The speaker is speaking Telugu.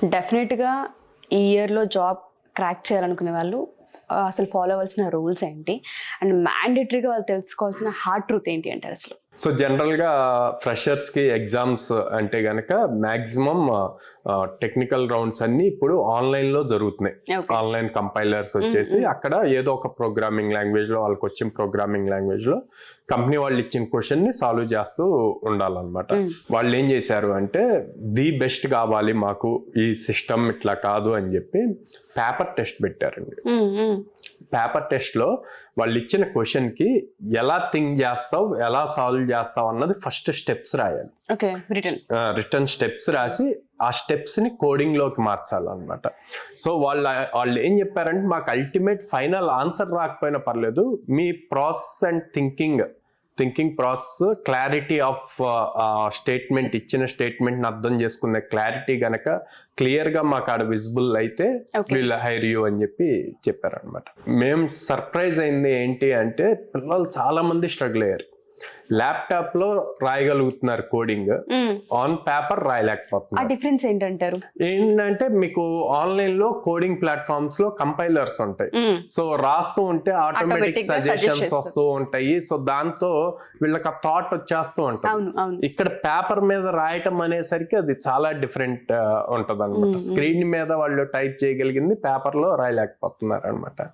డెఫినెట్గా ఈ ఇయర్లో జాబ్ క్రాక్ చేయాలనుకునే వాళ్ళు అసలు ఫాలో అవ్వాల్సిన రూల్స్ ఏంటి అండ్ మ్యాండేటరీగా వాళ్ళు తెలుసుకోవాల్సిన హార్డ్ ట్రూత్ ఏంటి అంటారు అసలు? సో జనరల్గా ఫ్రెషర్స్కి ఎగ్జామ్స్ అంటే గనక మ్యాక్సిమం టెక్నికల్ రౌండ్స్ అన్ని ఇప్పుడు ఆన్లైన్లో జరుగుతున్నాయి. ఆన్లైన్ కంపైలర్స్ వచ్చేసి అక్కడ ఏదో ఒక ప్రోగ్రామింగ్ లాంగ్వేజ్లో వాళ్ళకి వచ్చిన ప్రోగ్రామింగ్ లాంగ్వేజ్లో కంపెనీ వాళ్ళు ఇచ్చిన క్వశ్చన్ని సాల్వ్ చేస్తూ ఉండాలన్నమాట. వాళ్ళు ఏం చేశారు అంటే ది బెస్ట్ కావాలి మాకు, ఈ సిస్టమ్ ఇట్లా కాదు అని చెప్పి పేపర్ టెస్ట్ పెట్టారండి. పేపర్ టెస్ట్లో వాళ్ళు ఇచ్చిన క్వశ్చన్కి ఎలా థింక్ చేస్తావు, ఎలా సాల్వ్ చేస్తావు అన్నది ఫస్ట్ స్టెప్స్ రాయాలి. రిటర్న్ స్టెప్స్ రాసి ఆ స్టెప్స్ని కోడింగ్లోకి మార్చాలన్నమాట. సో వాళ్ళు ఏం చెప్పారంటే మాకు అల్టిమేట్ ఫైనల్ ఆన్సర్ రాకపోయినా పర్లేదు, మీ process and thinking process, clarity of statement, ఇచ్చిన స్టేట్మెంట్ని అర్థం చేసుకునే క్లారిటీ గనక క్లియర్గా మాకు ఆడ విజిబుల్ అయితే వీళ్ళు హైర్ యూ అని చెప్పారనమాట. మేము సర్ప్రైజ్ అయింది ఏంటి అంటే పిల్లలు చాలా మంది స్ట్రగుల్ అయ్యారు. ల్యాప్టాప్ లో రాయగలుగుతున్నారు కోడింగ్, ఆన్ పేపర్ రాయలేకపోతున్నారు. డిఫరెన్స్ ఏంటంటారు? ఏంటంటే మీకు ఆన్లైన్ లో కోడింగ్ ప్లాట్ఫామ్స్ లో కంపైలర్స్ ఉంటాయి. సో రాస్తూ ఉంటే ఆటోమేటిక్ సజెషన్స్ వస్తూ ఉంటాయి. సో దాంతో వీళ్ళకి ఆ థాట్ వచ్చేస్తూ ఉంటుంది. ఇక్కడ పేపర్ మీద రాయటం అనేసరికి అది చాలా డిఫరెంట్ ఉంటది అనమాట. స్క్రీన్ మీద వాళ్ళు టైప్ చేయగలిగింది పేపర్ లో రాయలేకపోతున్నారు అనమాట.